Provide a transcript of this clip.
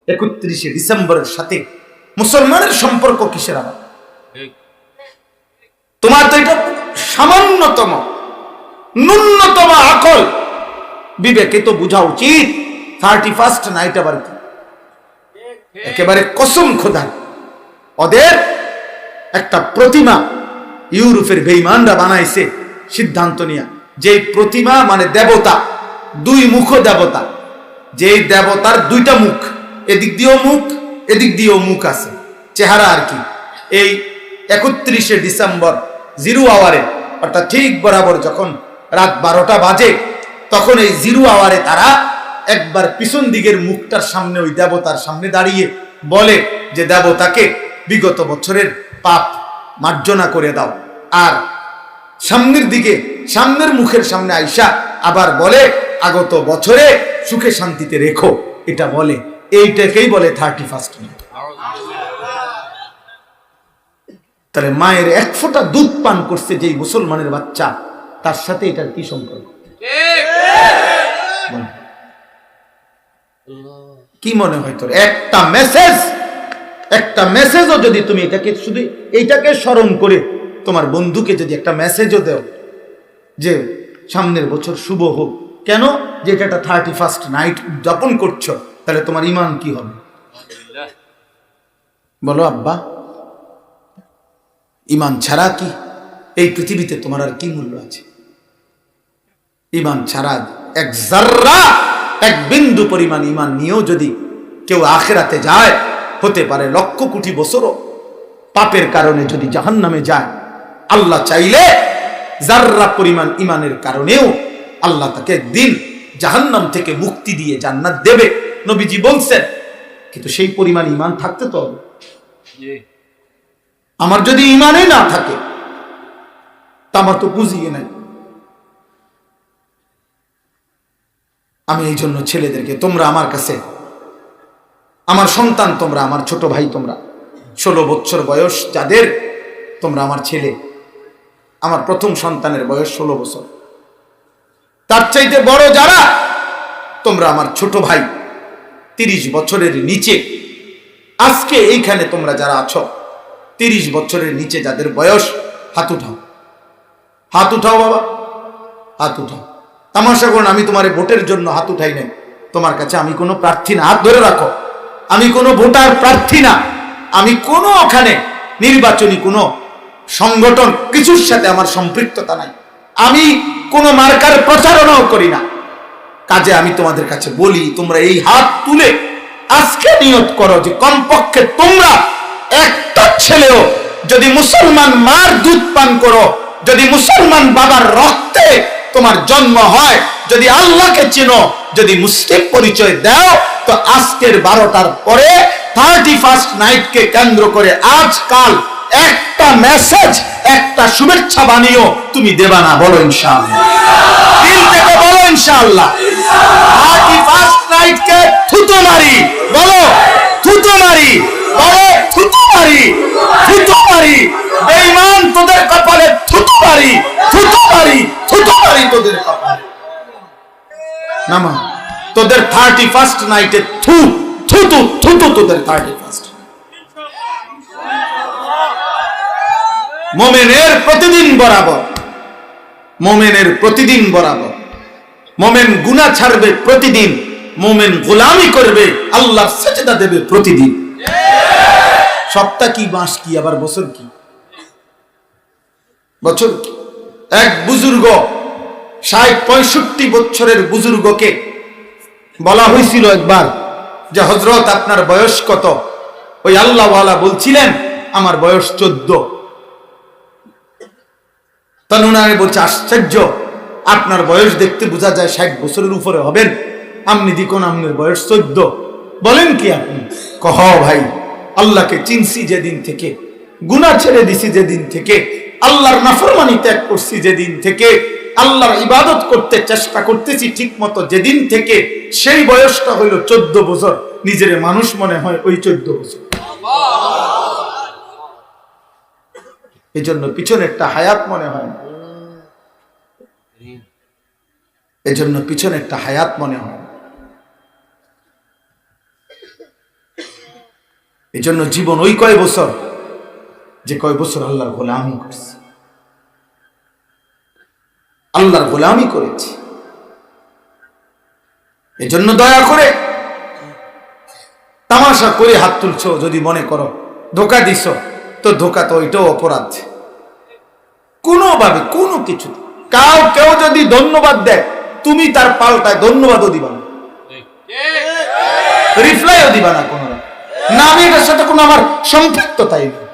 31শে ডিসেম্বরের সাথে মুসলমানের সম্পর্ক কিসের আবার? তোমার তো এটা সামান্যতম ন্যূনতম আকল বিবেকে তো বোঝা উচিত 31st নাইট আবার কি? একেবারে কসম খোদা, ওদের একটা প্রতিমা ইউরোপের বেঈমানরা বানাইছে সিদ্ধান্ত নিয়ে, যে প্রতিমা মানে দেবতা, দুই মুখ দেবতা, যে দেবতার দুইটা মুখ, এদিক দিয়েও মুখ এদিক দিয়েও মুখ আছে, চেহারা আর কি। এই 31শে ডিসেম্বর 0 আওয়ারে, অর্থাৎ ঠিক বরাবর যখন রাত 12টা বাজে, তখন এই 0 আওয়ারে তারা একবার পিছন দিকের মুখটার সামনে ওই দেবতার সামনে দাঁড়িয়ে বলে যে দেবতাকে বিগত বছরের পাপ মার্জনা করে দাও, আর সামনের দিকে সামনের মুখের সামনে আইসা আবার বলে আগত বছরে সুখে শান্তিতে রেখো, এটা বলে, এইটাকেই বলে 31st নাইট। তাহলে মায়ের এক ফোঁটা দুধ পান করছে যেই মুসলমানের বাচ্চা, তার সাথে এটার কি সম্পর্ক? কি মনে হয় তোর? একটা মেসেজও যদি তুমি এটাকে শুধু এইটাকে স্মরণ করে তোমার বন্ধুকে যদি একটা মেসেজও দাও যে সামনের বছর শুভ হোক, কেন? যে এটা 31st নাইট উদযাপন করছো, তাহলে তোমার ঈমান কি হবে? বলো আব্বা, ঈমান ছাড়া কি এই পৃথিবীতে তোমার আর কি মূল্য আছে? ঈমান ছাড়া এক জাররা, এক বিন্দু পরিমাণ ঈমান নিয়েও যদি কেউ আখিরাতে যায়, হতে পারে লক্ষ কোটি বছরও পাপের কারণে যদি জাহান্নামে যায়, আল্লাহ চাইলে জাররা পরিমাণ ঈমানের কারণেও আল্লাহ তাকে একদিন জাহান্নাম থেকে মুক্তি দিয়ে জান্নাত দেবে, নবীজি বলছেন। কিন্তু সেই পরিমাণ ঈমান থাকতে তো হবে। আমার যদি ঈমানই না থাকে তা আমার তো বুঝিয়ে নাই। আমি এই জন্য ছেলেদেরকে, তোমরা আমার কাছে, আমার সন্তান তোমরা, আমার ছোট ভাই তোমরা, 16 বছর বয়স যাদের, তোমরা আমার ছেলে, আমার প্রথম সন্তানের বয়স 16 বছর, তার চাইতে বড় যারা, তোমরা আমার ছোট ভাই 30 বছরের নিচে, আজকে এইখানে তোমরা যারা আছো 30 বছরের নিচে যাদের বয়স, হাত উঠাও, হাত উঠাও বাবা, হাত উঠাও। তামাশা করুন, আমি তোমার ভোটের জন্য হাত উঠাই নাই, তোমার কাছে আমি কোনো প্রার্থী না, হাত ধরে রাখো, আমি কোনো ভোটার প্রার্থী না, আমি কোনো ওখানে নির্বাচনী কোনো সংগঠন কিছুর সাথে আমার সম্পৃক্ততা নাই, আমি কোনো মার্কার প্রচারণাও করি না। কাজে আমি তোমাদের কাছে বলি, তোমরা এই হাত তুলে আজকে নিয়ত করো যে কমপক্ষে তোমরা একটা ছেলেও যদি মুসলমান মার দুধ পান করো, যদি মুসলমান বাবার রক্তে তোমার জন্ম হয়, যদি আল্লাহকে চিনো, যদি মুসলিম পরিচয় দাও, তো আজকের 12টার পরে 31st নাইটকে কেন্দ্র করে আজকাল একটা মেসেজ, একটা শুভেচ্ছা বানিও তুমি দেবা না? বলো ইনশাআল্লাহ, দিল থেকে বলো ইনশাআল্লাহ। 31st নাইটকে থুতু মারি, বলো থুতু মারি, বলো থুতু মারি, থুতু মারি, বেঈমান তোদের কপালে থুতু মারি, থুতু মারি, থুতু মারি তোদের কপালে। নামা তোদের 31st নাইটে থু থুতু থুতু তোদের 31st। মোমেনের প্রতিদিন বরাবর, মোমেনের প্রতিদিন বরাবর, মোমেন গুনাহ ছাড়বে প্রতিদিন, মোমেন গোলামি করবে, আল্লাহর সিজদা দেবে প্রতিদিন। সপ্তাহ কি, মাস কি, আবার বছর কি? বছর কি? এক বুজুর্গ 60-65 বছরের বুজুর্গকে বলা হয়েছিল একবার যে হযরত আপনার বয়স কত? ওই আল্লাহওয়ালা বলছিলেন আমার বয়স 14। তনুনারে বলছে আশ্চর্য, আপনার বয়স দেখতে বোঝা যায় 60 বছরের উপরে হবেন, আপনি দেখুন আপনার বয়স 14, বলেন কি আপনি? কহ ভাই, আল্লাহকে চিনছি যেদিন থেকে, গুনাহ ছেড়ে দিছি যেদিন থেকে, আল্লাহর নাফরমানি ত্যাগ করছি যেদিন থেকে, আল্লাহর ইবাদত করতে চেষ্টা করতেছি ঠিক মতো যেদিন থেকে, সেই বয়সটা হইল 14 বছর। নিজের মানুষ মনে হয় ওই 14 বছর। এই জন্য পিছনে একটা হায়াত মনে হয় না, এই জন্য পিছনে একটা হায়াত মনে হয়। এই জন্য জীবন ওই কয় বছর যে কয় বছর আল্লাহর গোলামি করছি, আল্লাহর গোলামি করেছি। এই জন্য দয়া করে তামাশা করে হাত তুলছো, যদি মনে করো ধোকা দিছ, তো ধোকা তো ওইটাও অপরাধ। কোনোভাবে কোনো কিছু কেউ যদি ধন্যবাদ দেয়, তুমি তার পাল্টায় ধন্যবাদও দিবা না, রিপ্লাইও দিবা না, কোনো না, আমি এটার সাথে কোনো আমার সম্পৃক্ততাই নেই।